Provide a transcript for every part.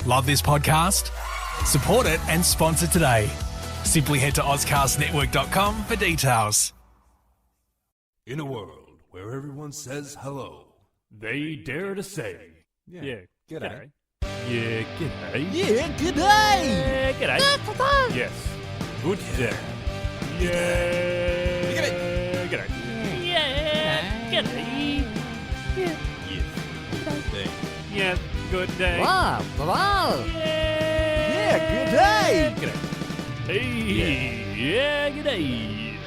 Love this podcast? Support it and sponsor today. Simply head to auscastnetwork.com for details. In a world where everyone says hello, they dare to say, g'day. Yeah, g'day. Yeah, g'day. Yeah, g'day. Yes. Good day. Yeah. G'day. G'day. Yeah. G'day. Yeah. Day. Yeah. Good day. Wow, wow. Yeah. Good day. G'day. Hey. Yeah. G'day.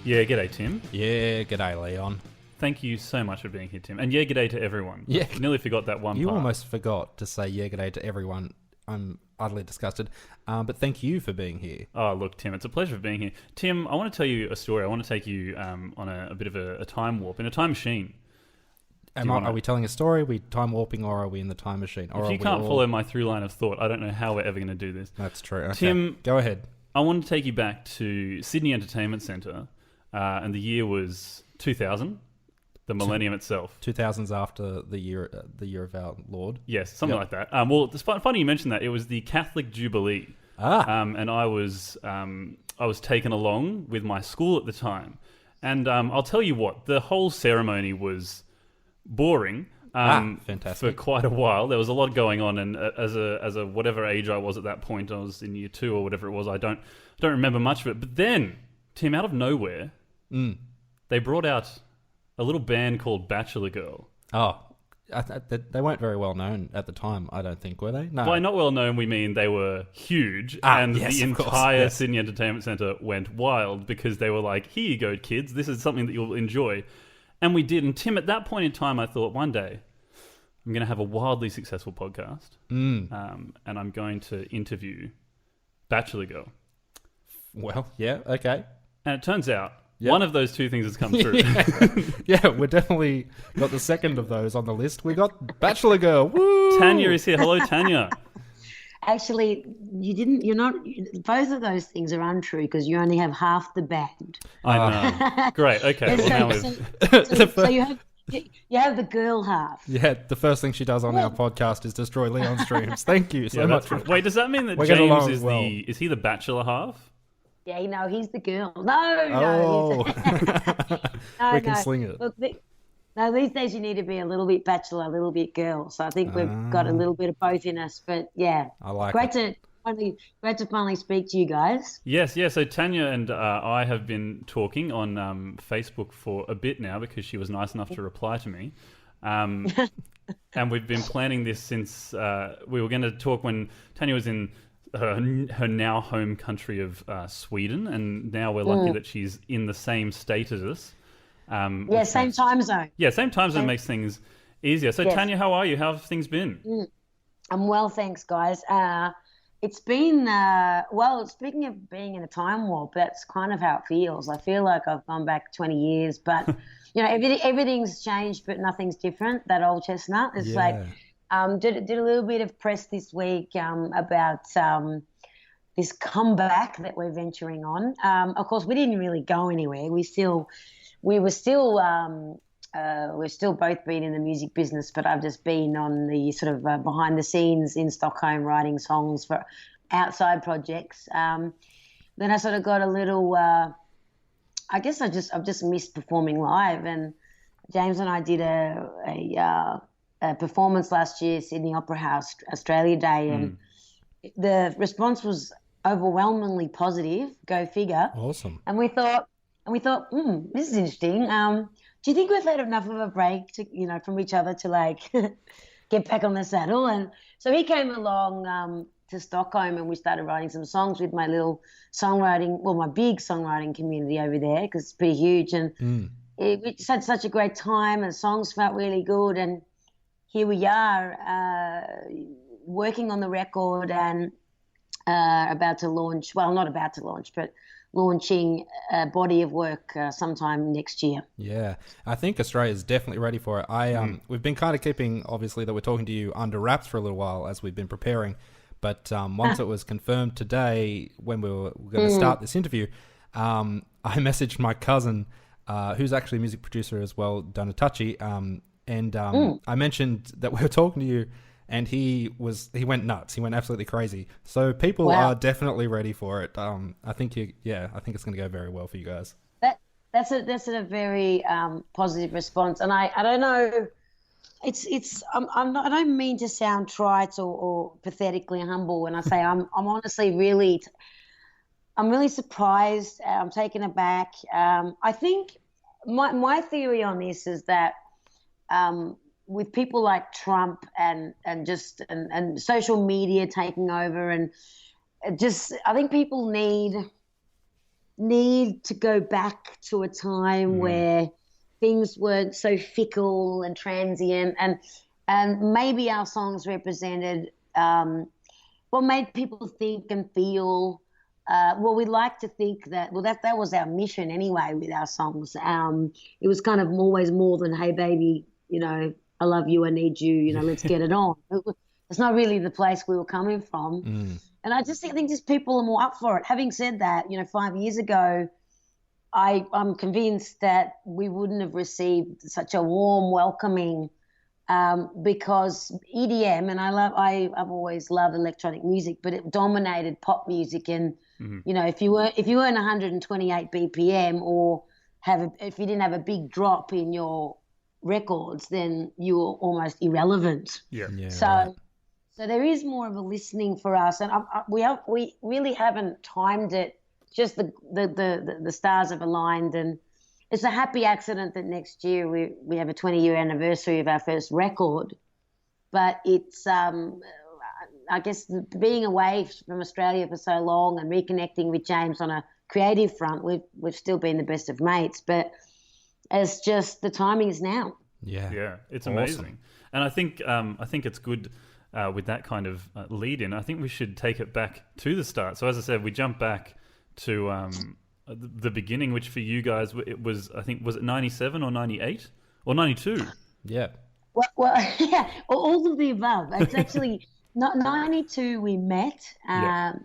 Yeah. G'day, Tim. Yeah, g'day, Leon. Thank you so much for being here, Tim. And yeah, g'day to everyone. Yeah. Nearly forgot that one You part. almost forgot to say yeah, g'day to everyone. I'm utterly disgusted. But thank you for being here. Oh, look, Tim, it's a pleasure being here. Tim, I want to tell you a story. I want to take you on a bit of a time warp in a time machine. Are we telling a story? Are we time warping, or are we in the time machine? Or If you can't follow my through line of thought, I don't know how we're ever going to do this. That's true. Okay. Tim, go ahead. I want to take you back to Sydney Entertainment Centre, and the year was 2000, the millennium itself. 2000s after the year of our Lord. Yes, something like that. Well, it's funny you mentioned that. It was the Catholic Jubilee. And I was taken along with my school at the time. And I'll tell you what, the whole ceremony was boring fantastic. for quite a while. There was a lot going on, and as a whatever age I was at that point, I was in year 2 or whatever it was. I don't remember much of it. But then, Tim, out of nowhere, they brought out a little band called Bachelor Girl. Oh, they weren't very well known at the time, I don't think, were they? No. By not well known, we mean they were huge, and yes, the of course, entire yes. Sydney Entertainment Centre went wild because they were like, here you go, kids, this is something that you'll enjoy. And we did. And Tim, at that point in time, I thought one day I'm going to have a wildly successful podcast, and I'm going to interview Bachelor Girl. Well, yeah, okay. And it turns out Yep. one of those two things has come true. Yeah, we're definitely got the second of those on the list. We got Bachelor Girl. Woo! Tania is here. Hello, Tania. Actually, you're not, both of those things are untrue because you only have half the band. I know. Great. Okay. Well, now we've... So you have the girl half. Yeah, the first thing she does on our podcast is destroy Leon's streams. Thank you so much. Wait, does that mean that We're getting James along is well. is he the bachelor half? Yeah, no, he's the girl. No. Oh. No, We can sling it. Look, these days you need to be a little bit bachelor, a little bit girl. So I think we've got a little bit of both in us. But yeah, I like great it. Great to finally speak to you guys. Yes, yeah. So Tania and I have been talking on Facebook for a bit now because she was nice enough to reply to me. And we've been planning this since we were going to talk when Tania was in her now home country of Sweden, and now we're lucky that she's in the same state as us. Same time zone. Yeah, same time zone makes things easier. So Yes. Tania, how are you? How have things been? I'm well, thanks, guys. It's been, speaking of being in a time warp, that's kind of how it feels. I feel like I've gone back 20 years, but, everything's changed, but nothing's different, that old chestnut. It's did a little bit of press this week about this comeback that we're venturing on. Of course, we didn't really go anywhere. We're still both been in the music business, but I've just been on the sort of behind the scenes in Stockholm writing songs for outside projects. Then I sort of got a little, I've just missed performing live, and James and I did a performance last year, Sydney Opera House, Australia Day, and the response was overwhelmingly positive. Go figure. Awesome. And we thought, this is interesting. Do you think we've had enough of a break to, from each other to like get back on the saddle? And so he came along to Stockholm, and we started writing some songs with my little my big songwriting community over there, because it's pretty huge. And we just had such a great time, and songs felt really good. And here we are working on the record and about to launch, well, not about to launch, but launching a body of work sometime next year. Yeah, I think Australia's definitely ready for it. We've been kind of keeping, obviously, that we're talking to you under wraps for a little while as we've been preparing. But once it was confirmed today, when we were going to start this interview, I messaged my cousin, who's actually a music producer as well, Donatachi, and I mentioned that we were talking to you, and he went nuts. He went absolutely crazy. So people are definitely ready for it. I think I think it's going to go very well for you guys. That's a very positive response, and I don't know. I don't mean to sound trite or pathetically humble when I say I'm honestly really surprised. I'm taken aback. I think my theory on this is that with people like Trump and social media taking over, and I think people need to go back to a time where things weren't so fickle and transient, and maybe our songs represented what made people think and feel. We like to think that that was our mission anyway with our songs. It was kind of always more than, hey baby, I love you, I need you, let's get it on. It's not really the place we were coming from. And I just think just people are more up for it. Having said that, 5 years ago, I'm convinced that we wouldn't have received such a warm welcoming because EDM, and I've always loved electronic music, but it dominated pop music. And if you weren't 128 BPM or if you didn't have a big drop in your records, then you were almost irrelevant. So there is more of a listening for us, and we really haven't timed it. Just the stars have aligned, and it's a happy accident that next year we have a 20-year anniversary of our first record. But it's I guess being away from Australia for so long and reconnecting with James on a creative front, we've still been the best of mates. But it's just the timing is now. Yeah, it's amazing, and I think it's good. With that kind of lead in, I think we should take it back to the start. So as I said, we jump back to the beginning, which for you guys, it was, I think, was it 97 or 98 or 92? Yeah. Well, yeah, all of the above. It's actually not 92 we met. And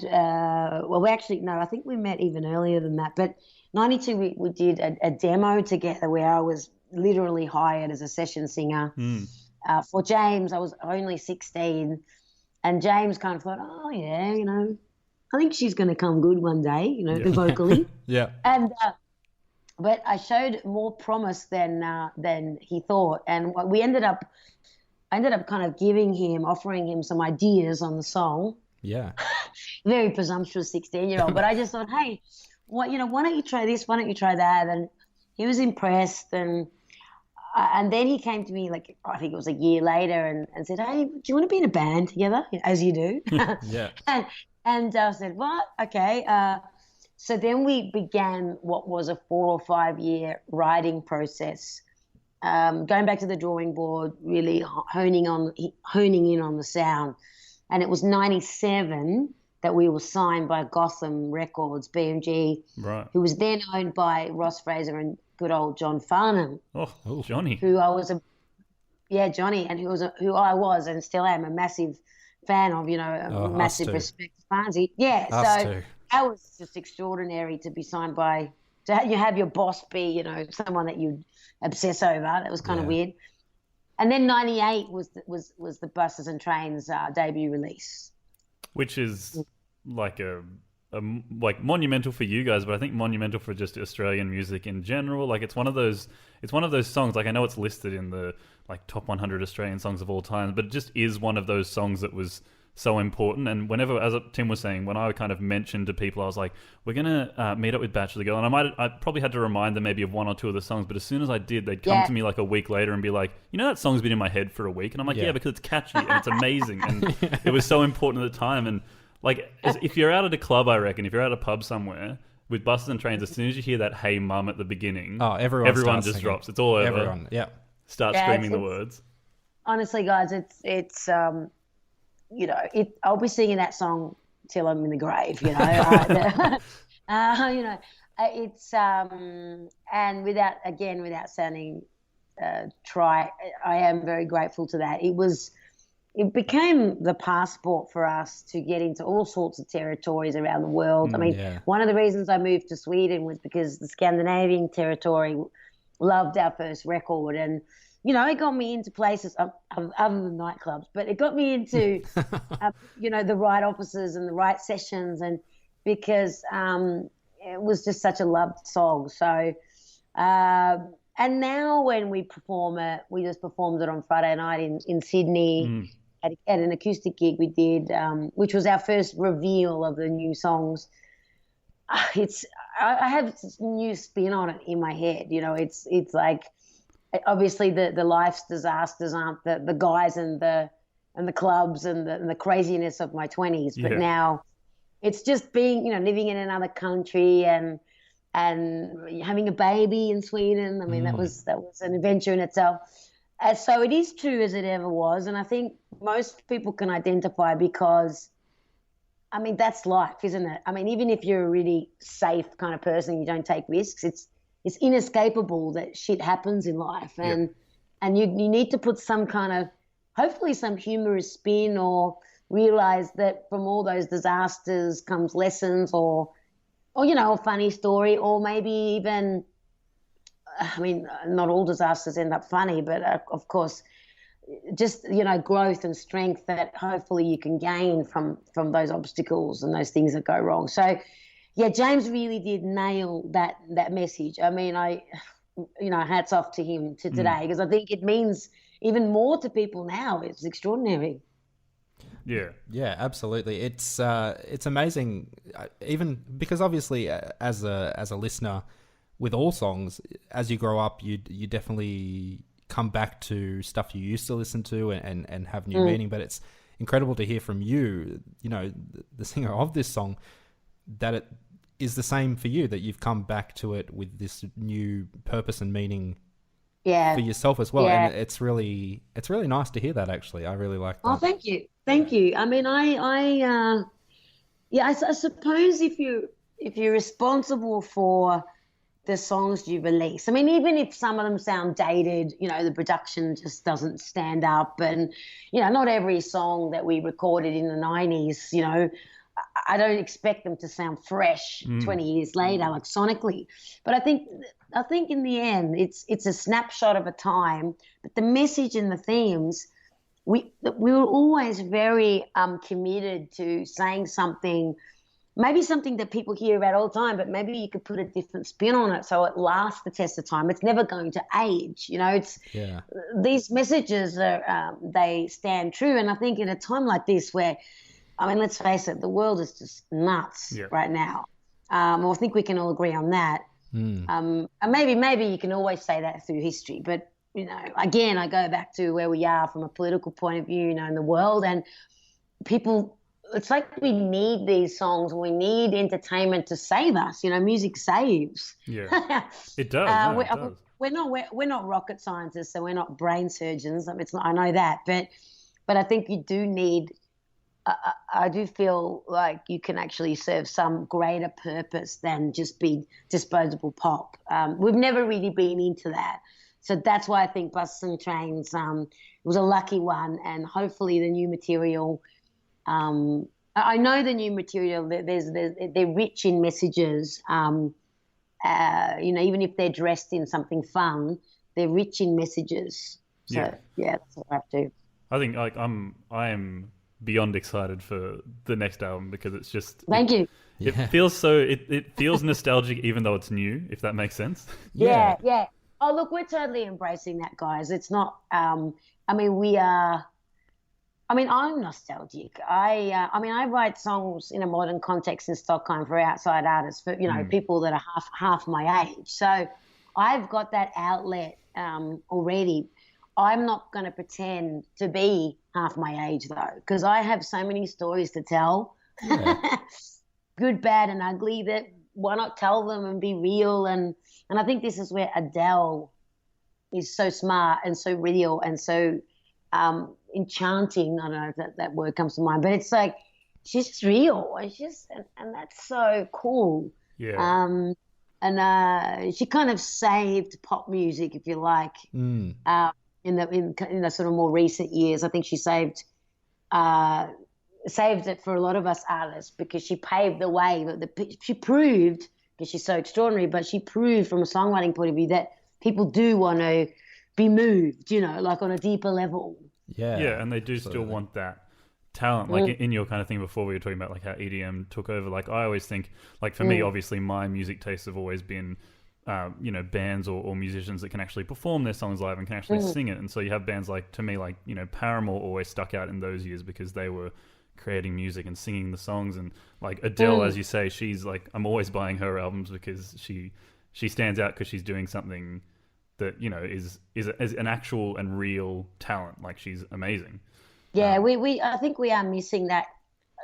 I think we met even earlier than that. But 92 we did a demo together where I was literally hired as a session singer. For James, I was only 16, and James kind of thought, oh yeah, I think she's going to come good one day, vocally. Yeah. And but I showed more promise than he thought, and I ended up kind of offering him some ideas on the song. Yeah. Very presumptuous 16-year-old, but I just thought, hey, why don't you try this? Why don't you try that? And he was impressed, and then he came to me, like, I think it was a year later, and said, hey, do you want to be in a band together, as you do? Yeah. And I said, what? Okay. So then we began what was a 4 or 5 year writing process, going back to the drawing board, really honing in on the sound. And it was 97 that we were signed by Gotham Records, BMG, right, who was then owned by Ross Fraser and good old John Farnham. Oh, Johnny. Johnny, and who I was and still am a massive fan of, massive respect to Farnsy. Yeah, us so too. that was just extraordinary to be signed to have your boss be, someone that you obsess over. That was kind of weird. And then 98 was the Buses and Trains debut release, which is like like monumental for you guys, but I think monumental for just Australian music in general. Like it's one of those songs. Like I know it's listed in the like top 100 Australian songs of all time, but it just is one of those songs that was so important. And whenever, as Tim was saying, when I kind of mentioned to people, I was like, we're gonna meet up with Bachelor Girl, and I probably had to remind them maybe of one or two of the songs, but as soon as I did, they'd come to me like a week later and be like, that song's been in my head for a week, and I'm like, yeah because it's catchy and it's amazing, and it was so important at the time. And like, if you're out at a club, I reckon, if you're at a pub somewhere with Buses and Trains, as soon as you hear that "Hey Mum" at the beginning, everyone just singing. Drops. It's all over. Everyone, start screaming the words. Honestly, guys, it's I'll be singing that song till I'm in the grave. It's and without sounding trite, I am very grateful to that. It became the passport for us to get into all sorts of territories around the world. One of the reasons I moved to Sweden was because the Scandinavian territory loved our first record, and it got me into places other than nightclubs, but it got me into the right offices and the right sessions, and because it was just such a loved song. So and now when we perform it, we just performed it on Friday night in Sydney at an acoustic gig we did, which was our first reveal of the new songs. I have this new spin on it in my head. It's like, obviously the life's disasters aren't the guys and the clubs and the craziness of my 20s, but now it's just being, living in another country and having a baby in Sweden. I mean, that was an adventure in itself. So it is true as it ever was, and I think most people can identify because, I mean, that's life, isn't it? I mean, even if you're a really safe kind of person, you don't take risks, it's inescapable that shit happens in life, and you need to put some kind of, hopefully some humorous spin, or realize that from all those disasters comes lessons, or a funny story, or maybe even, I mean, not all disasters end up funny, but of course, just, growth and strength that hopefully you can gain from those obstacles and those things that go wrong. So, yeah, James really did nail that message. I mean, hats off to him today, because I think it means even more to people now. It's extraordinary. Yeah, absolutely. It's amazing, even because obviously as a listener with all songs, as you grow up, you definitely come back to stuff you used to listen to and have new meaning. But it's incredible to hear from you, the singer of this song, that it is the same for you, that you've come back to it with this new purpose and meaning for yourself as well. And it's really nice to hear that, actually. I really like that. Oh, thank you. I mean, I suppose if you're responsible for the songs you release, I mean, even if some of them sound dated, the production just doesn't stand up, and not every song that we recorded in the 90s, I don't expect them to sound fresh 20 years later, like sonically. But I think in the end, it's a snapshot of a time, but the message and the themes, we were always very committed to saying something, maybe something that people hear about all the time, but maybe you could put a different spin on it so it lasts the test of time. It's never going to age. These messages are they stand true, and I think in a time like this where, I mean, let's face it, the world is just nuts right now. I think we can all agree on that. And maybe you can always say that through history, but again, I go back to where we are from a political point of view, in the world, and people. It's like we need these songs. We need entertainment to save us. Music saves. Yeah, it does. It does. We're not rocket scientists, so we're not brain surgeons. I mean, I know that, but I think you do need. I do feel like you can actually serve some greater purpose than just be disposable pop. We've never really been into that. So that's why I think Buses and Trains was a lucky one, and hopefully the new material. I know the new material. They're rich in messages. Even if they're dressed in something fun, they're rich in messages. So that's what I have to. I think I am beyond excited for the next album, because it's just. Thank you. It feels so. It feels nostalgic, even though it's new. If that makes sense. Yeah. Oh, look, we're totally embracing that, guys. It's not. We are. I mean, I'm nostalgic. I write songs in a modern context in Stockholm for outside artists, for people that are half my age. So I've got that outlet already. I'm not going to pretend to be half my age, though, because I have so many stories to tell, good, bad, and ugly, that why not tell them and be real? And I think this is where Adele is so smart and so real and so enchanting. I don't know if that word comes to mind, but it's like she's just real. It's just, and that's so cool. Yeah. She kind of saved pop music, if you like, in the sort of more recent years. I think she saved it for a lot of us artists, because she paved the way. She proved, because she's so extraordinary, but she proved from a songwriting point of view that people do want to be moved, you know, like on a deeper level. Yeah, and they do still want that talent. Like in your kind of thing before, we were talking about like how EDM took over. Like I always think, like for me, obviously my music tastes have always been, you know, bands or musicians that can actually perform their songs live and can actually sing it. And so you have bands like, to me, like, you know, Paramore always stuck out in those years because they were creating music and singing the songs. And like Adele, as you say, she's like, I'm always buying her albums because she stands out because she's doing something that, you know, is an actual and real talent. Like she's amazing. Yeah, I think we are missing that.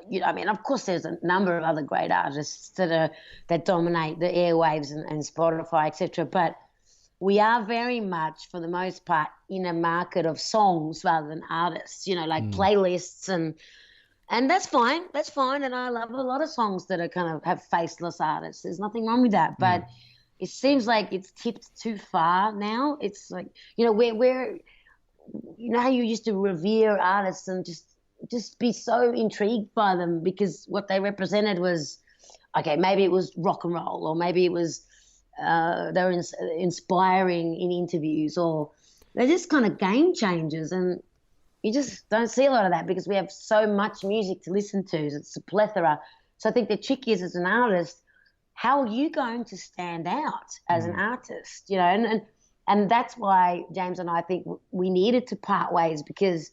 You know, I mean, of course, there's a number of other great artists that dominate the airwaves and Spotify, etc. But we are very much, for the most part, in a market of songs rather than artists. You know, like playlists and that's fine. That's fine. And I love a lot of songs that are kind of have faceless artists. There's nothing wrong with that. But it seems like it's tipped too far now. It's like, you know, we're you know how you used to revere artists and just be so intrigued by them because what they represented was, okay, maybe it was rock and roll, or maybe it was they were inspiring in interviews, or they're just kind of game changers. And you just don't see a lot of that because we have so much music to listen to. It's a plethora. So I think the trick is, as an artist, how are you going to stand out as an artist? You know, and that's why James and I think we needed to part ways because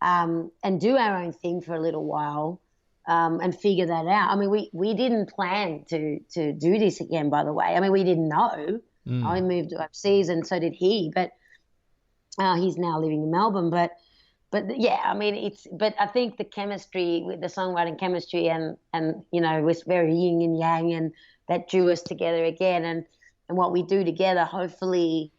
and do our own thing for a little while and figure that out. I mean, we didn't plan to do this again, by the way. I mean, we didn't know. I moved overseas and so did he, but he's now living in Melbourne. But yeah, I mean, but I think the chemistry, with the songwriting chemistry and you know, was very yin and yang, and that drew us together again. And what we do together, hopefully,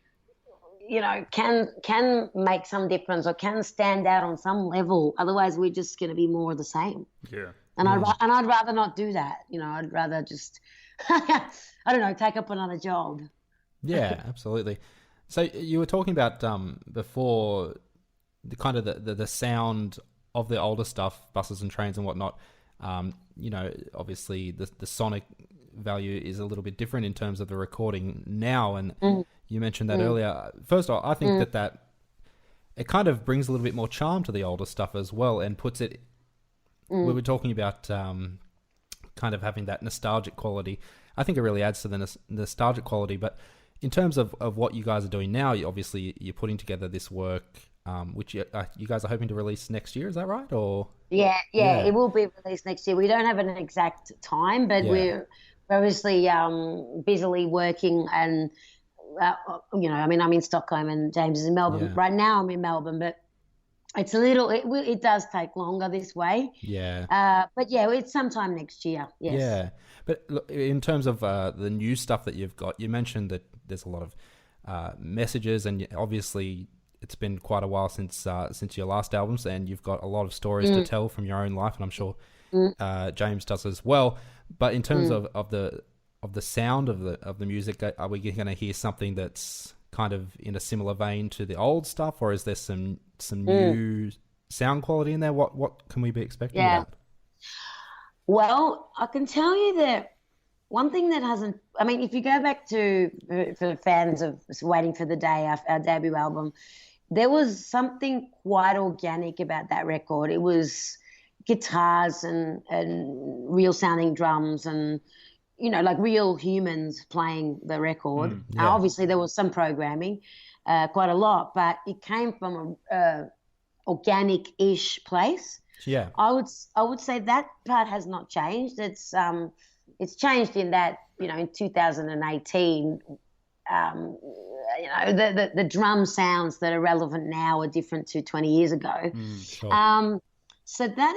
you know, can make some difference or can stand out on some level. Otherwise, we're just going to be more of the same. Yeah. And I'd rather not do that. You know, I'd rather just, I don't know, take up another job. Yeah, absolutely. So you were talking about before the kind of the sound of the older stuff, buses and trains and whatnot. You know, obviously the sonic value is a little bit different in terms of the recording now, and you mentioned that earlier. First of all, I think that it kind of brings a little bit more charm to the older stuff as well, and puts it. We were talking about kind of having that nostalgic quality. I think it really adds to the nostalgic quality. But in terms of what you guys are doing now, obviously you're putting together this work, which you guys are hoping to release next year. Is that right? Or yeah, it will be released next year. We don't have an exact time, but we're obviously busily working. And you know, I mean, I'm in Stockholm and James is in Melbourne. Yeah. Right now I'm in Melbourne, but it's a little, it does take longer this way. Yeah. But yeah, it's sometime next year. Yes. Yeah. But look, in terms of the new stuff that you've got, you mentioned that there's a lot of messages, and obviously it's been quite a while since your last albums, and you've got a lot of stories to tell from your own life, and I'm sure James does as well. But in terms of the sound of the music, are we going to hear something that's kind of in a similar vein to the old stuff, or is there some new sound quality in there? What can we be expecting? Yeah. Well, I can tell you that one thing that hasn't, I mean, if you go back to, for fans of Waiting for the Day, our debut album, there was something quite organic about that record. It was guitars and real sounding drums and, you know, like real humans playing the record. Obviously there was some programming, quite a lot, but it came from a organic-ish place. Yeah, I would say that part has not changed. It's changed in that, you know, in 2018, you know, the drum sounds that are relevant now are different to 20 years ago. Sure. So that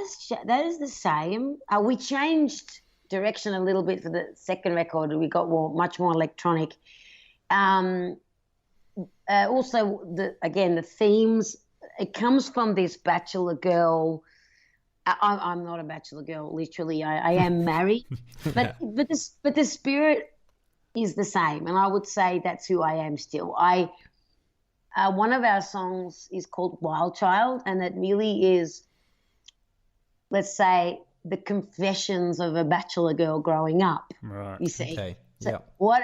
is the same. We changed direction a little bit for the second record. We got much more electronic. Also, the themes. It comes from this Bachelor Girl. I'm not a Bachelor Girl, literally. I am married, but the spirit is the same, and I would say that's who I am still. One of our songs is called Wild Child, and it really is, let's say, the confessions of a Bachelor girl growing up. Right. You see, So Yeah.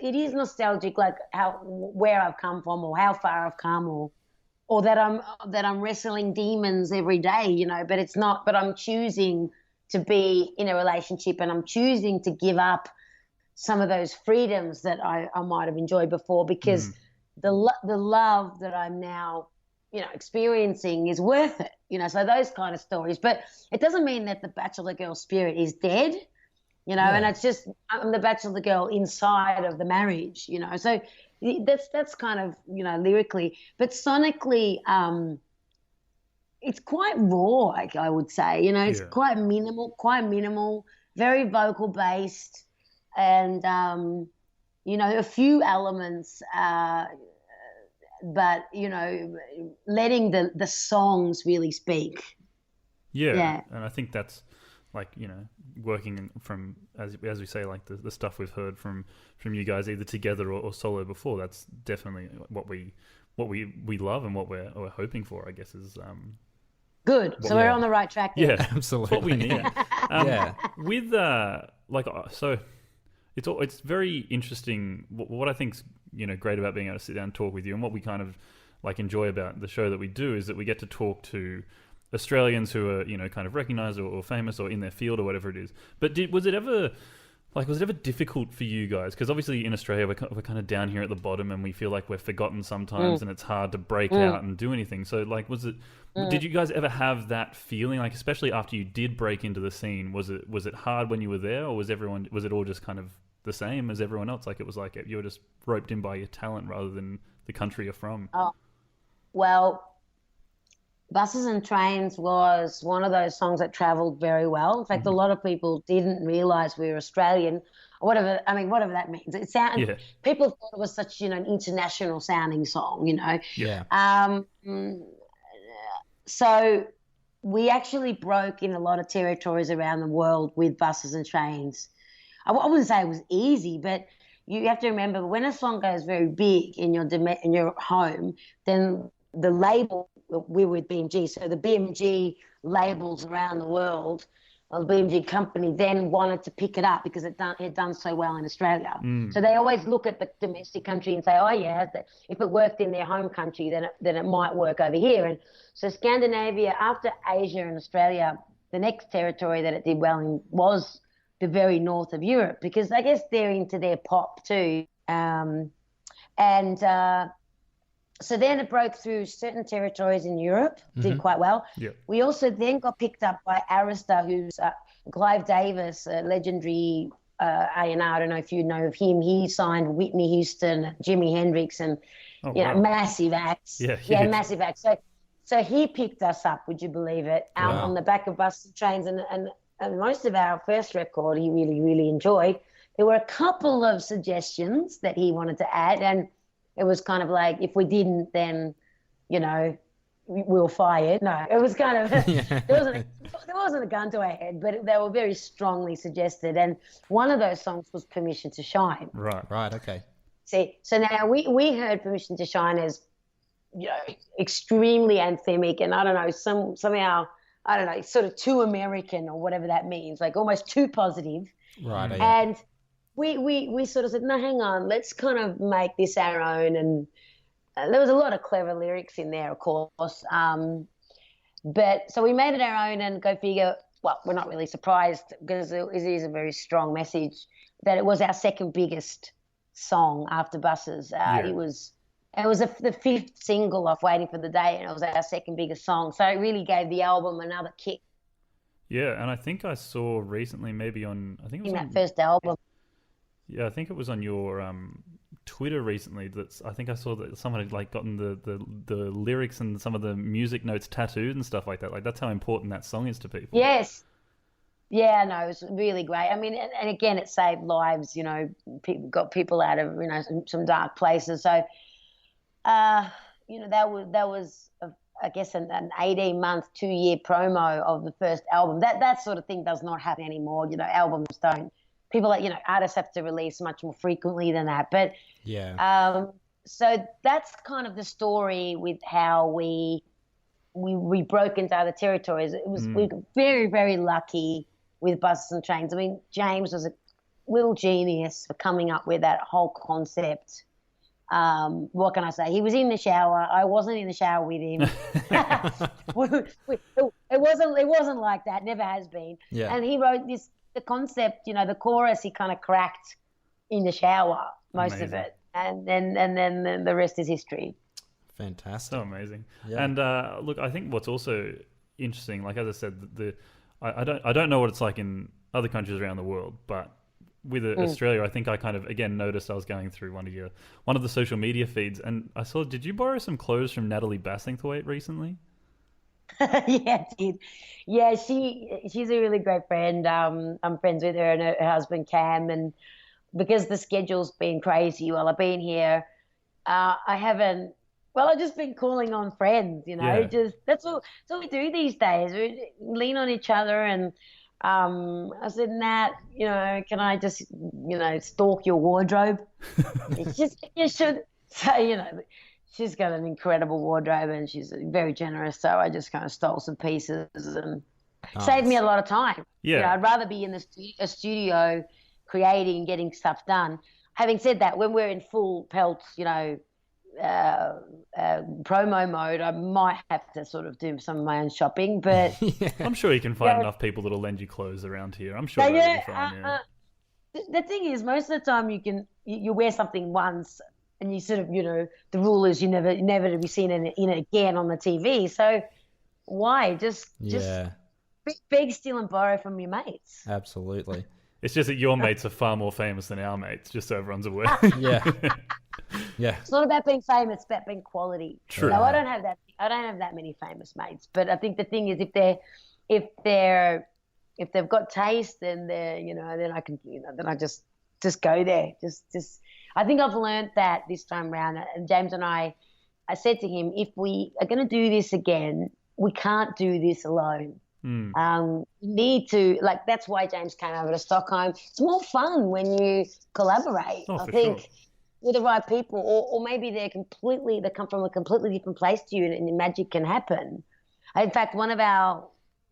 it is nostalgic, like where I've come from or how far I've come, or that I'm wrestling demons every day, you know, but it's not, but I'm choosing to be in a relationship, and I'm choosing to give up some of those freedoms that I might have enjoyed before, because the love that I'm now, you know, experiencing is worth it, you know. So those kind of stories, but it doesn't mean that the Bachelor Girl spirit is dead, you know. And it's just, I'm the Bachelor Girl inside of the marriage, you know. So that's kind of, you know, lyrically, but sonically, it's quite raw, I would say, you know. It's quite minimal, very vocal based, and you know, a few elements, but you know, letting the songs really speak. Yeah, and I think that's, like, you know, working from, as we say, like the stuff we've heard from you guys either together or solo before. That's definitely what we love, and what we're hoping for, I guess, is good. So we're on the right track there. Yeah, absolutely. It's what we need. Yeah. With so it's very interesting. What I think's, you know, great about being able to sit down and talk with you, and what we kind of like enjoy about the show that we do, is that we get to talk to Australians who are, you know, kind of recognised or famous or in their field or whatever it is. But was it ever difficult for you guys? Because obviously in Australia we're kind of down here at the bottom, and we feel like we're forgotten sometimes, and it's hard to break out and do anything. So like, did you guys ever have that feeling, like, especially after you did break into the scene? Was it hard when you were there, or was it all just kind of the same as everyone else? Like, it was like you were just roped in by your talent rather than the country you're from. Oh, well, Buses and Trains was one of those songs that travelled very well. In fact, a lot of people didn't realise we were Australian, or whatever. I mean, whatever that means. It sounded. People thought it was such, you know, an international sounding song, you know. Yeah. So we actually broke in a lot of territories around the world with Buses and Trains. I wouldn't say it was easy, but you have to remember, when a song goes very big in your home, then the label, we're with BMG, so the BMG labels around the world, or the BMG company, then wanted to pick it up because it had done so well in Australia. So they always look at the domestic country and say, oh yeah, if it worked in their home country, then it might work over here. And so Scandinavia, after Asia and Australia, the next territory that it did well in was the very north of Europe, because I guess they're into their pop too. So then it broke through certain territories in Europe, did quite well. Yeah. We also then got picked up by Arista, who's Clive Davis, a legendary A&R. I don't know if you know of him. He signed Whitney Houston, Jimi Hendrix, and massive acts. Yeah, massive acts. So he picked us up, would you believe it, on the back of Buses and Trains. And most of our first record he really, really enjoyed. There were a couple of suggestions that he wanted to add, and it was kind of like, if we didn't, then, you know, we were fired. No, it was kind of, there wasn't a gun to our head, but they were very strongly suggested. And one of those songs was Permission to Shine. Right, okay. See, so now we heard Permission to Shine as, you know, extremely anthemic, and I don't know, somehow, I don't know, sort of too American or whatever that means, like almost too positive. Right. Yeah. And we sort of said, no, hang on, let's kind of make this our own. And there was a lot of clever lyrics in there, of course. But so we made it our own, and go figure, well, we're not really surprised, because it is a very strong message, that it was our second biggest song after Buses. It was the fifth single off Waiting for the Day, and it was our second biggest song. So it really gave the album another kick. Yeah, and I think I saw recently, maybe that first album. Yeah, I think it was on your Twitter recently. I think I saw that someone had like gotten the lyrics and some of the music notes tattooed and stuff like that. Like, that's how important that song is to people. Yes. Yeah, no, it was really great. I mean, and again, it saved lives. You know, got people out of, you know, some dark places. So, you know, that was I guess an 18-month, 2-year promo of the first album. That sort of thing does not happen anymore. You know, albums don't. People, you know, artists have to release much more frequently than that. But so that's kind of the story with how we broke into other territories. We were very, very lucky with Buses and Trains. I mean, James was little genius for coming up with that whole concept. What can I say? He was in the shower. I wasn't in the shower with him. It wasn't like that. Never has been. Yeah. And he wrote the concept. The chorus. He kind of cracked in the shower, most of Amazing. it, and then the rest is history. Fantastic. So amazing. Yeah. And look, I think what's also interesting, like as I said, I don't know what it's like in other countries around the world, but with Australia, I think I kind of again noticed I was going through one of the social media feeds, and I saw. Did you borrow some clothes from Natalie Bassingthwaite recently? Yeah, I did. Yeah, she's a really great friend. I'm friends with her and her husband Cam, and because the schedule's been crazy while I've been here, I haven't. Well, I've just been calling on friends, Yeah. just that's all we do these days. We lean on each other, and I said, Nat, can I just, stalk your wardrobe? It's just, you should. So, she's got an incredible wardrobe and she's very generous. So I just kind of stole some pieces and saved me a lot of time. Yeah. I'd rather be in a studio creating, getting stuff done. Having said that, when we're in full pelt, promo mode, I might have to sort of do some of my own shopping, but I'm sure you can find enough people that'll lend you clothes around here. I'm sure that'll be fine. Yeah. The thing is, most of the time you wear something once and you sort of, the rule is you never to be seen in it again on the TV. So why just beg, steal and borrow from your mates? Absolutely. It's just that your mates are far more famous than our mates, just so everyone's aware. Yeah. Yeah. It's not about being famous, it's about being quality. True. No, I don't have that many famous mates. But I think the thing is, if they've got taste, then then I can, then I just go there. Just I think I've learned that this time around. And James and I said to him, if we are going to do this again, we can't do this alone. We need to, that's why James came over to Stockholm. It's more fun when you collaborate. I think. Sure. With the right people, or maybe they come from a completely different place to you, and the magic can happen. In fact, one of our,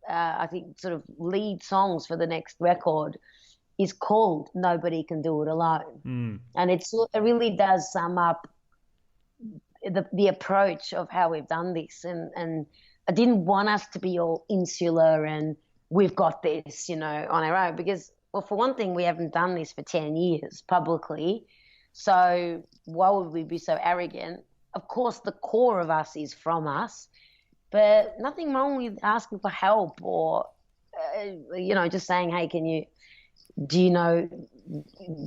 I think, sort of lead songs for the next record is called "Nobody Can Do It Alone," and it really does sum up the approach of how we've done this. And I didn't want us to be all insular and we've got this, on our own, because, well, for one thing, we haven't done this for 10 years publicly. So why would we be so arrogant? Of course, the core of us is from us, but nothing wrong with asking for help or, just saying, hey, do you know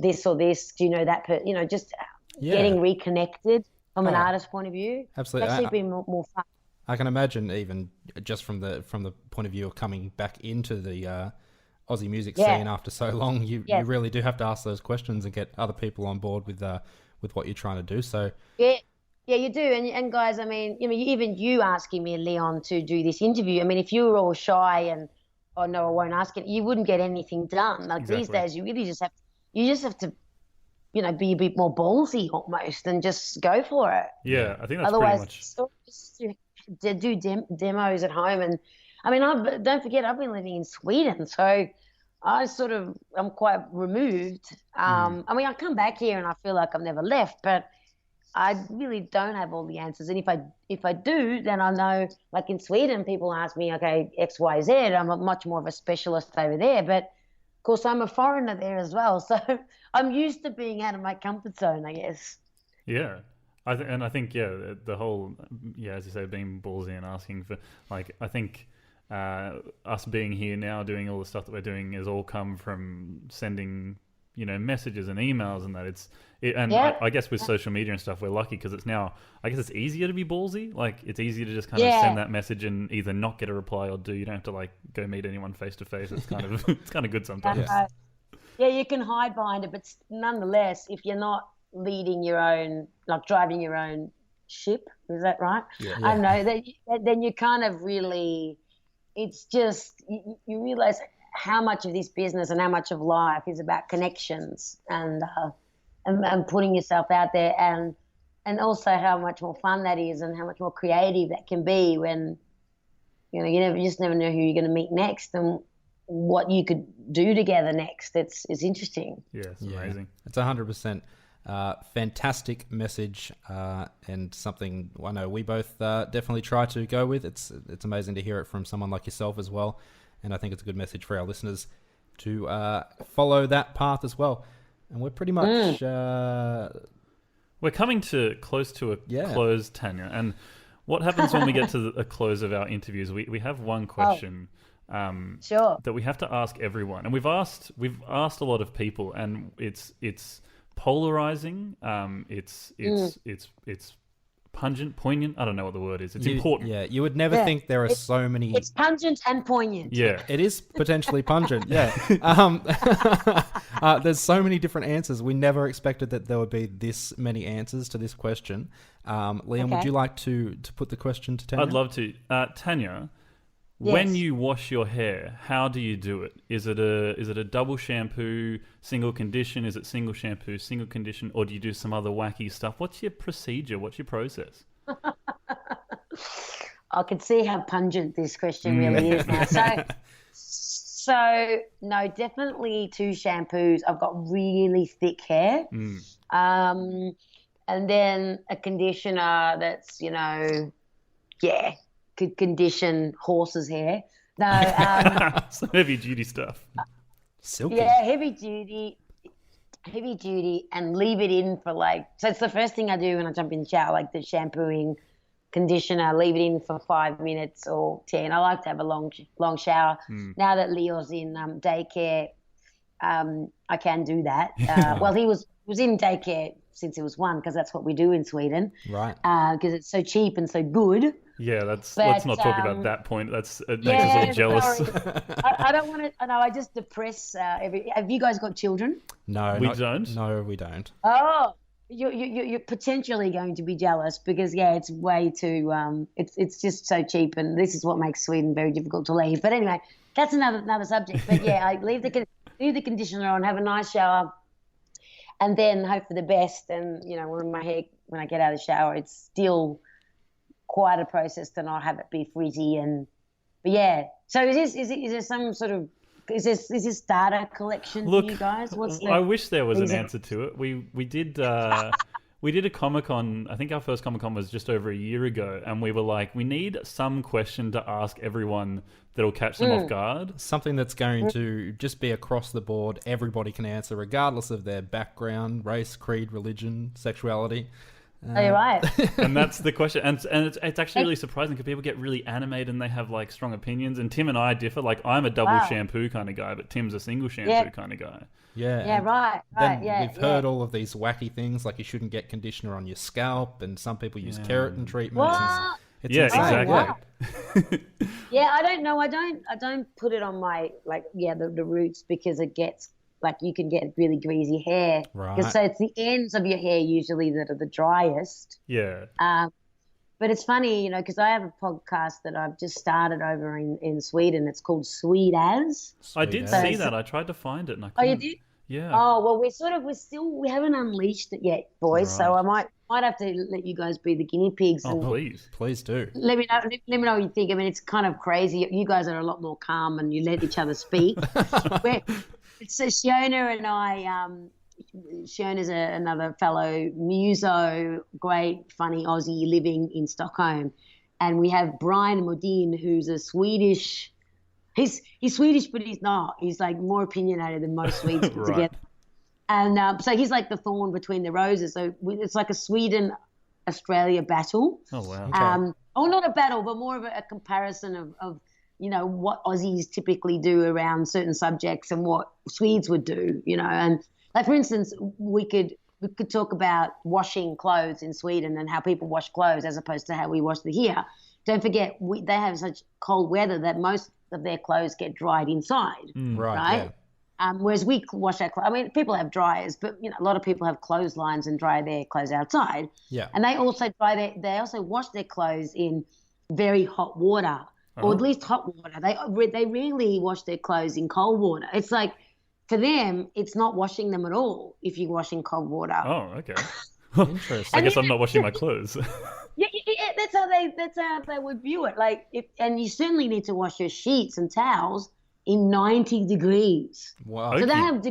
this or this? Do you know that? Just getting reconnected from an artist point of view. Absolutely. It's actually been more fun. I can imagine, even just from the point of view of coming back into the Aussie music scene after so long, you really do have to ask those questions and get other people on board with what you're trying to do. So yeah, you do. And guys, I mean, even you asking me and Leon to do this interview. I mean, if you were all shy and no, I won't ask it, you wouldn't get anything done. These days, you really just have to, be a bit more ballsy almost and just go for it. Yeah, I think that's otherwise, pretty much. Do demos at home. And I mean, don't forget, I've been living in Sweden, so I'm quite removed. I mean, I come back here and I feel like I've never left, but I really don't have all the answers. And if I do, then I know, like in Sweden, people ask me, okay, X, Y, Z. I'm much more of a specialist over there, but of course I'm a foreigner there as well. So I'm used to being out of my comfort zone, I guess. Yeah. I think the whole, as you say, being ballsy and asking for, I think us being here now doing all the stuff that we're doing has all come from sending, messages and emails and that. I guess with social media and stuff, we're lucky because it's now, I guess it's easier to be ballsy. It's easier to just kind of send that message and either not get a reply or do. You don't have to go meet anyone face to face. It's kind of it's kind of good sometimes. Yeah, you can hide behind it, but nonetheless, if you're not leading your own, driving your own ship, is that right? Yeah. I know then you kind of really, it's just you realize how much of this business and how much of life is about connections and putting yourself out there, and also how much more fun that is and how much more creative that can be when you just never know who you're going to meet next. And what you could do together next. It's interesting. Yeah, it's amazing. It's 100% fantastic message, and something I know we both definitely try to go with. It's amazing to hear it from someone like yourself as well, and I think it's a good message for our listeners to follow that path as well. And we're pretty much we're coming to close to a close, Tanya. And what happens when we get to a close of our interviews? We have one question Sure. that we have to ask everyone, and we've asked a lot of people, and it's polarizing. It's pungent, poignant. I don't know what the word is. It's important. Yeah, you would never think there are so many. It's pungent and poignant. Yeah, it is potentially pungent. Yeah, there's so many different answers. We never expected that there would be this many answers to this question. Liam, would you like to put the question to Tanya? I'd love to. Tanya, when you wash your hair, how do you do it? Is it a double shampoo, single condition? Is it single shampoo, single condition, or do you do some other wacky stuff? What's your procedure? What's your process? I can see how pungent this question really is now. So no, definitely 2 shampoos. I've got really thick hair. And then a conditioner that's, could condition horses' hair. No, some heavy duty stuff. Silky. Yeah, heavy duty, and leave it in for so it's the first thing I do when I jump in the shower, like the shampooing, conditioner, leave it in for 5 minutes or 10. I like to have a long shower. Now that Leo's in daycare, I can do that. Well, he was in daycare since he was 1, because that's what we do in Sweden. Right. Because it's so cheap and so good. Yeah, let's not talk about that point. It makes us all jealous. I don't want to. No, I just depress. Have you guys got children? No, we don't. No, we don't. Oh, you're potentially going to be jealous because it's way too. It's just so cheap, and this is what makes Sweden very difficult to leave. But anyway, that's another subject. But I leave the conditioner on, have a nice shower, and then hope for the best. And when my hair, when I get out of the shower, it's still quite a process to not have it be frizzy. So is there some sort of is this data collection for you guys? I wish there was an answer to it. We did a Comic-Con. I think our first Comic-Con was just over a year ago, and we were like, we need some question to ask everyone that'll catch them off guard. Something that's going to just be across the board. Everybody can answer, regardless of their background, race, creed, religion, sexuality. Are you right? And that's the question. And it's actually really surprising because people get really animated and they have strong opinions. And Tim and I differ. I'm a double shampoo kind of guy, but Tim's a single shampoo kind of guy. Yeah. Yeah, right. We've heard all of these wacky things, like you shouldn't get conditioner on your scalp, and some people use keratin treatments. What? It's yeah, insane. exactly. Wow. Yeah, I don't know. I don't put it on my the roots because it gets you can get really greasy hair. Right. So it's the ends of your hair usually that are the driest. Yeah. But it's funny, because I have a podcast that I've just started over in Sweden. It's called Sweet As. I did see that. I tried to find it and I couldn't. Oh, you did? Yeah. Oh, well, we haven't unleashed it yet, boys. Right. So I might have to let you guys be the guinea pigs. Oh, please do. Let me know what you think. I mean, it's kind of crazy. You guys are a lot more calm and you let each other speak. So Shiona and I, Shiona's another fellow muso, great, funny Aussie living in Stockholm. And we have Brian Modin, who's a Swedish, he's Swedish, but he's not. He's more opinionated than most Swedes put together. And so he's like the thorn between the roses. So it's like a Sweden-Australia battle. Oh, wow. Okay. Not a battle, but more of a comparison of what Aussies typically do around certain subjects and what Swedes would do, and for instance, we could talk about washing clothes in Sweden and how people wash clothes as opposed to how we wash them here. Don't forget, they have such cold weather that most of their clothes get dried inside, right? Yeah. Whereas we wash our clothes. I mean, people have dryers, but a lot of people have clotheslines and dry their clothes outside. Yeah. And they also they also wash their clothes in very hot water. Or at least hot water. They rarely wash their clothes in cold water. It's for them, it's not washing them at all if you wash in cold water. Oh, okay. Interesting. I guess I'm not washing my clothes. Yeah, that's how they would view it. And you certainly need to wash your sheets and towels, in 90 degrees. Wow. So they Okay. have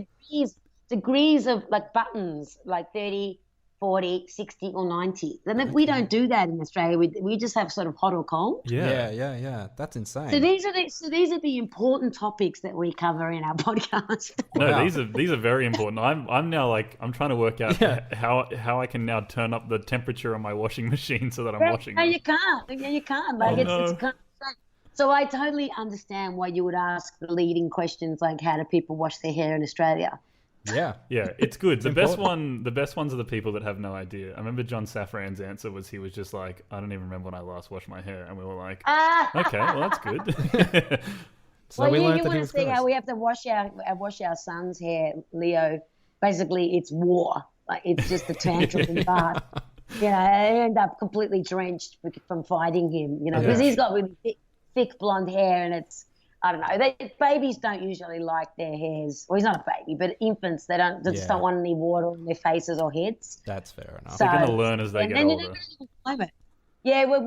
degrees of like buttons, like 30, 40, 60 or 90. Then we don't do that in Australia. We just have sort of hot or cold. Yeah. That's insane. So these are the important topics that we cover in our podcast. No, Wow. these are very important. I'm now like I'm trying to work out how I can now turn up the temperature on my washing machine so that I'm washing No, them. you can't. Yeah, you can't. Like it's kind of, so I totally understand why you would ask the leading questions like how do people wash their hair in Australia? Yeah. Yeah, it's good. The best important. ones are the people that have no idea. I remember John Safran's answer was he was just like, I don't even remember when I last washed my hair, and we were like, okay, well that's good. So Well, we you learned that want he to was see close. how we have to wash our son's hair, Leo. Basically, it's war. Like it's just a tantrum in bath. You know, I end up completely drenched from fighting him. You know, because he's got really thick blonde hair, and it's I don't know. Babies don't usually like their hairs. Well, he's not a baby, but infants just don't want any water on their faces or heads. That's fair enough. They're going to learn as they get and older. You don't even comb it. Yeah, well,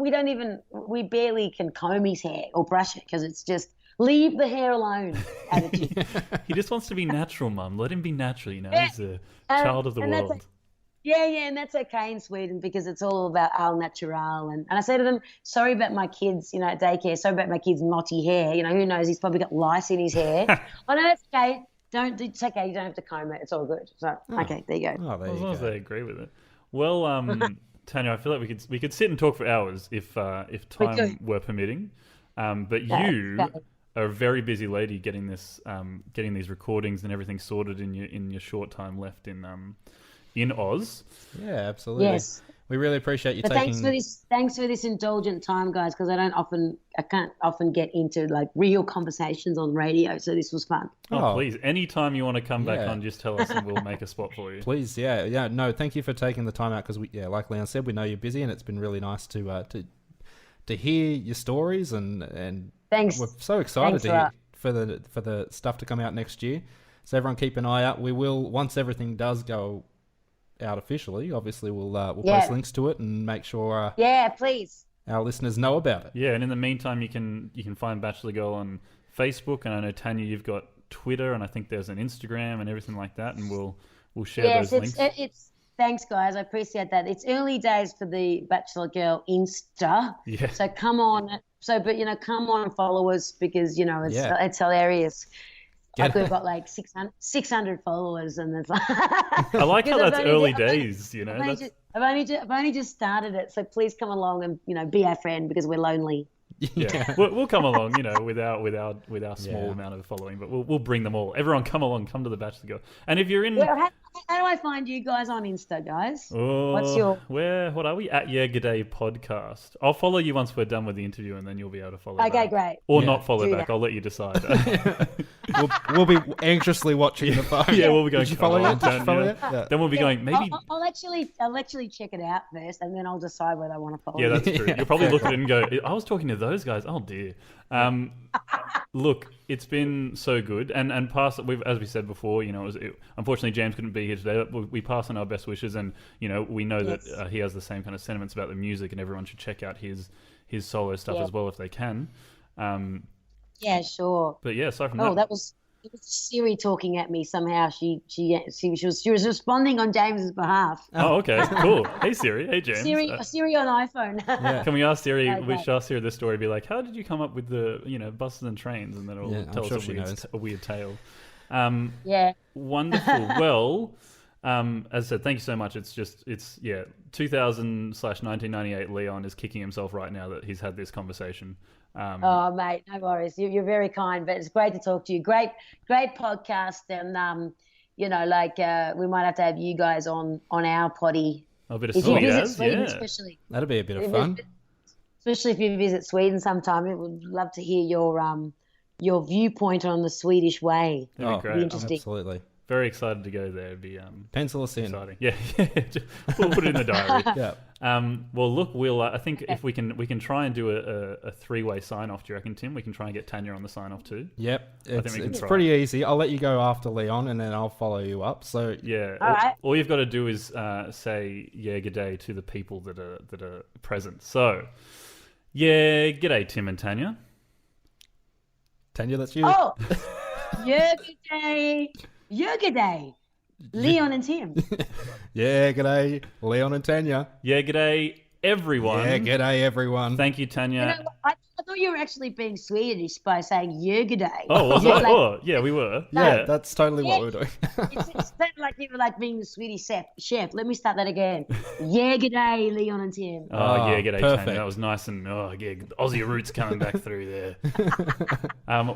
we barely can comb his hair or brush it because it's just leave the hair alone attitude. He just wants to be natural, Mum. Let him be natural. You know, he's a child of the and that's world. Yeah, and that's okay in Sweden because it's all about al natural. And I say to them, sorry about my kids, you know, at daycare, sorry about my kids' knotty hair. You know, who knows? He's probably got lice in his hair. Oh, no, that's okay. It's okay. You don't have to comb it. It's all good. So, okay, there you go. Oh, there As you long as go. they agree with it. Well, Tanya, I feel like we could sit and talk for hours if time were permitting. But you are a very busy lady getting these recordings and everything sorted in your short time left in Oz. Yeah, absolutely. Yes. We really appreciate you But taking. thanks for this indulgent time, guys, because I can't often get into like real conversations on radio. So this was fun. Oh, please! Anytime you want to come back Yeah. on, just tell us and we'll make a spot for you. Please, yeah. No, thank you for taking the time out because like Leon said, we know you're busy, and it's been really nice to hear your stories and Thanks. we're so excited Thanks for the stuff to come out next year. So everyone keep an eye out. We will once everything does go out officially. Obviously, we'll post links to it and make sure Yeah, please. our listeners know about it. Yeah, and in the meantime, you can find Bachelor Girl on Facebook, and I know Tanya, you've got Twitter, and I think there's an Instagram and everything like that, and we'll share those links. It's thanks, guys. I appreciate that. It's early days for the Bachelor Girl Insta. Yeah. So come on. Come on and follow us because it's hilarious. Like we've got like 600 followers, and it's like I like how that's early days. You know, I've only just started it, so please come along and be our friend because we're lonely. Yeah, we'll come along, with our small amount of following, but we'll bring them all. Everyone, come along, come to the Bachelor Girl. And if you're in, how do I find you guys on Insta, guys? what are we at? Yeah, G'day podcast. I'll follow you once we're done with the interview, and then you'll be able to follow. Okay, back. great. Or not follow Do back. that. I'll let you decide. We'll be anxiously watching the phone. Yeah, we'll be going. Did you follow it? Yeah. Then we'll be going. Maybe. I'll actually check it out first, and then I'll decide whether I want to follow. Yeah, you. that's true. You'll probably look at it and go, I was talking to those guys. Oh, dear. Look, it's been so good. And as we said before, unfortunately, James couldn't be here today. But we pass on our best wishes. And, we know that he has the same kind of sentiments about the music, and everyone should check out his solo stuff as well if they can. Yeah, sure. But yeah, aside from it was Siri talking at me somehow. She was responding on James's behalf. Oh, okay, cool. Hey Siri, hey James. Siri on iPhone. Can we ask Siri? Okay. We should ask Siri this story. Be like, how did you come up with the buses and trains? And then it'll tell us a weird tale. Yeah. Wonderful. Well, as I said, thank you so much. It's 2000/1998. Leon is kicking himself right now that he's had this conversation. Oh, mate, no worries. You're very kind, but it's great to talk to you. Great podcast, and we might have to have you guys on our potty. A bit of if you visit as, Sweden, yeah. especially. That'd be a bit of fun. Especially if you visit Sweden sometime, we would love to hear your viewpoint on the Swedish way. That'd be great. Interesting. Absolutely. Very excited to go there. It'd be pencil us in. exciting. Yeah. We'll put it in the diary. Yeah. Well, look, we'll. I think if we can try and do a three-way sign-off. Do you reckon, Tim? We can try and get Tanya on the sign-off too. Yep. It's try. pretty easy. I'll let you go after Leon, and then I'll follow you up. So yeah. All right. All you've got to do is say yeah, g'day to the people that are present. So yeah, g'day, Tim and Tanya. Tanya, that's you. Oh, Yergaday. Yergaday. Leon and Tim. Yeah, g'day, Leon and Tanya. Yeah, g'day, everyone. Yeah, g'day, everyone. Thank you, Tanya. You know, I thought you were actually being Swedish by saying Yergaday. Oh, was You're it? like- Oh, yeah, we were. Yeah, that's totally what we're doing. It sounded like you were like being the Swedish chef. Let me start that again. Yergaday, Leon and Tim. Oh, yeah, g'day, perfect. Tanya. That was nice and, yeah, Aussie roots coming back through there.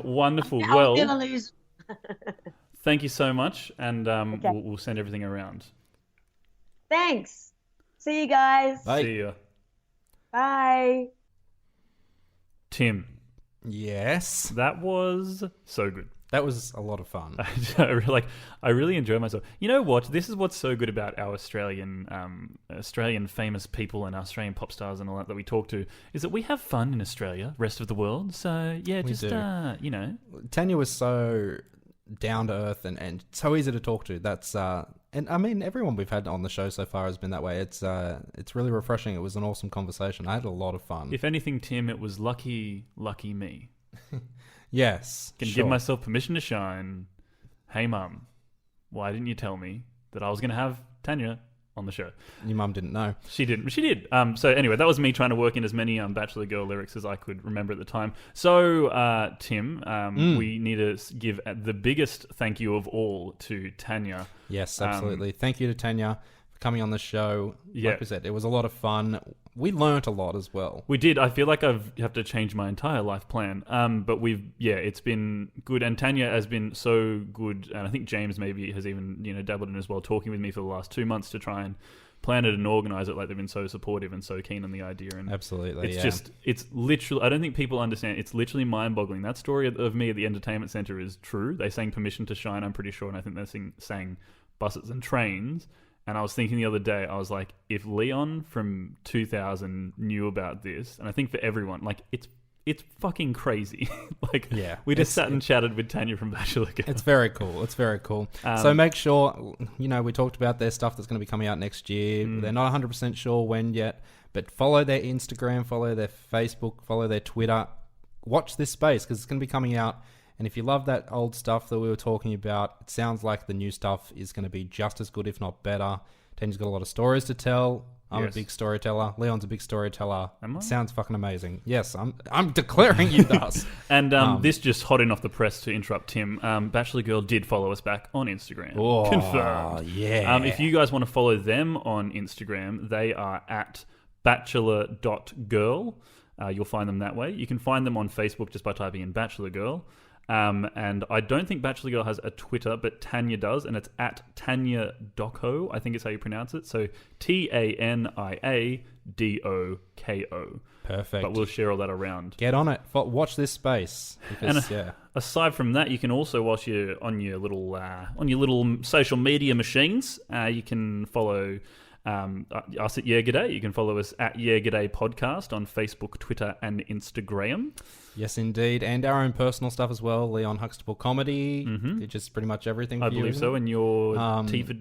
Wonderful. I'm Well, gonna lose. thank you so much, and we'll send everything around. Thanks. See you guys. Bye. See ya. Bye. Tim, Yes, that was so good. that was a lot of fun. I really enjoy myself. You know what? This is what's so good about our Australian famous people and Australian pop stars and all that we talk to, is that we have fun in Australia, rest of the world. So yeah, We just do. you know, Tanya was so down to earth and so easy to talk to. That's and I mean everyone we've had on the show so far has been that way. It's really refreshing. It was an awesome conversation. I had a lot of fun. if anything, Tim, it was lucky me. Yes, Can sure. give myself permission to shine. Hey, Mum, why didn't you tell me that I was going to have Tanya on the show? Your mum didn't know. She did. So anyway, that was me trying to work in as many Bachelor Girl lyrics as I could remember at the time. So, Tim, we need to give the biggest thank you of all to Tanya. Yes, absolutely. Thank you to Tanya for coming on the show. Yeah. Like we said, it was a lot of fun. We learnt a lot as well. We did. I feel like I have to change my entire life plan. But it's been good. And Tanya has been so good. And I think James maybe has even, dabbled in as well, talking with me for the last 2 months to try and plan it and organize it. Like, they've been so supportive and so keen on the idea. And Absolutely, it's literally, I don't think people understand. It's literally mind boggling. That story of me at the entertainment center is true. They sang Permission to Shine, I'm pretty sure. And I think they sang Buses and Trains. And I was thinking the other day, I was like, if Leon from 2000 knew about this, and I think for everyone, like, it's fucking crazy. We just sat and chatted with Tanya from Bachelor Girl. It's very cool. It's very cool. So make sure, we talked about their stuff that's going to be coming out next year. They're not 100% sure when yet, but follow their Instagram, follow their Facebook, follow their Twitter. Watch this space because it's going to be coming out. And if you love that old stuff that we were talking about, it sounds like the new stuff is going to be just as good, if not better. Tanya's got a lot of stories to tell. I'm a big storyteller. Leon's a big storyteller. Am I? It sounds fucking amazing. Yes, I'm declaring you thus. And this just hot in off the press to interrupt Tim. Bachelor Girl did follow us back on Instagram. Oh, Confirmed. yeah. If you guys want to follow them on Instagram, they are at bachelor.girl. You'll find them that way. You can find them on Facebook just by typing in Bachelor Girl. And I don't think Bachelor Girl has a Twitter, but Tanya does, and it's at Tanya Doko, I think is how you pronounce it. So TaniaDoko. Perfect. But we'll share all that around. Get on it. Watch this space. Because, Aside from that, you can also, whilst you're on your little social media machines, you can follow us at Yeah G'day. You can follow us at Yeah G'day Podcast on Facebook, Twitter, and Instagram. Yes, indeed. And our own personal stuff as well. Leon Huxtable Comedy. It's just pretty much everything for I you. believe so. And your T for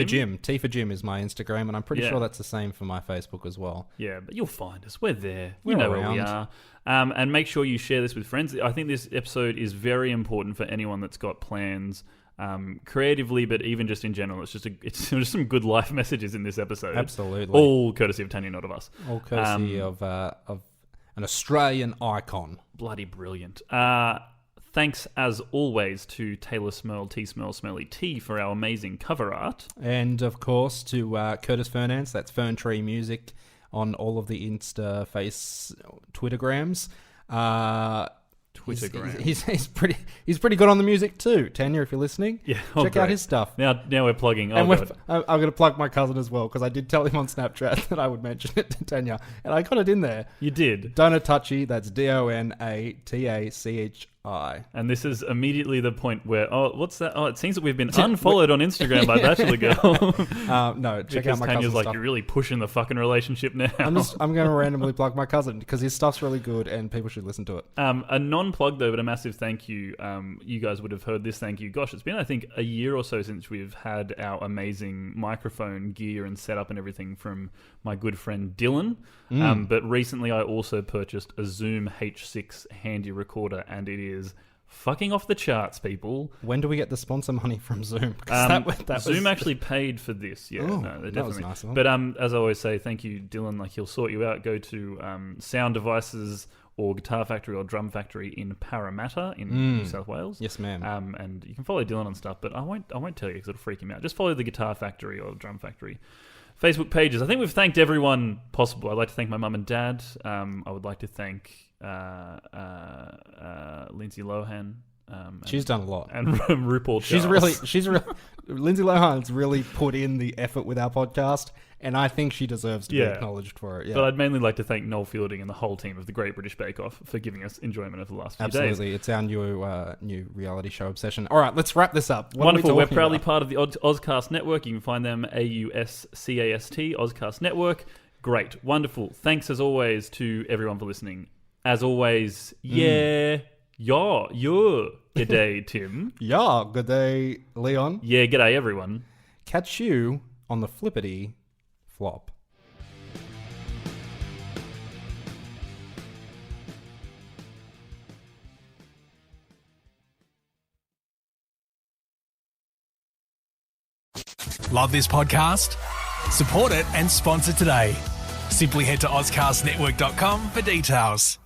Jim? T for Jim is my Instagram, and I'm pretty Yeah. sure that's the same for my Facebook as well. Yeah, but you'll find us. We're there. We're You know where we around. are. And make sure you share this with friends. I think this episode is very important for anyone that's got plans creatively, but even just in general. It's just some good life messages in this episode. Absolutely. All courtesy of Tanya, not of us. All courtesy of an Australian icon. Bloody brilliant. Thanks, as always, to Taylor Smelly T for our amazing cover art. And, of course, to Curtis Fernance. That's Fern Tree Music on all of the Insta, Face, Twittergrams. Twittergram. He's pretty good on the music too. Tanya, if you're listening, Yeah, check out great. his stuff. Now we're plugging. And I'm going to plug my cousin as well because I did tell him on Snapchat that I would mention it to Tanya, and I got it in there. You did. Donatachi, that's Donatachi. And this is immediately the point where, what's that? Oh, it seems that we've been unfollowed on Instagram by Bachelor Girl. No, check because out my Tanya's cousin's like, stuff. you're really pushing the fucking relationship now. I'm going to randomly plug my cousin because his stuff's really good and people should listen to it. A non-plug though, but a massive thank you. You guys would have heard this thank you. Gosh, it's been, I think, a year or so since we've had our amazing microphone gear and setup and everything from my good friend Dylan. But recently I also purchased a Zoom H6 handy recorder, and it is fucking off the charts, people. When do we get the sponsor money from Zoom? 'Cause that Zoom was... actually paid for this. Yeah, Oh, no, they that was definitely. nice of them. But as I always say, thank you, Dylan. Like, he'll sort you out. Go to Sound Devices or Guitar Factory or Drum Factory in Parramatta in New South Wales. Yes, ma'am. And you can follow Dylan on stuff, but I won't tell you because it'll freak him out. Just follow the Guitar Factory or Drum Factory Facebook pages. I think we've thanked everyone possible. I'd like to thank my mum and dad. I would like to thank Lindsay Lohan. She's done a lot. And RuPaul Charles. She's really Lindsay Lohan's really put in the effort with our podcast, and I think she deserves to be acknowledged for it. Yeah. But I'd mainly like to thank Noel Fielding and the whole team of the Great British Bake Off for giving us enjoyment over the last few days. Absolutely. It's our new reality show obsession. All right, let's wrap this up. What Wonderful. are we We're talking proudly about? part of the Auscast Network. You can find them AUSCAST, Auscast Network. Great. Wonderful. Thanks as always to everyone for listening. As always, you're. G'day, Tim. Yeah, good day, Leon. Yeah, g'day, everyone. Catch you on the flippity flop. Love this podcast? Support it and sponsor today. Simply head to AuscastNetwork.com for details.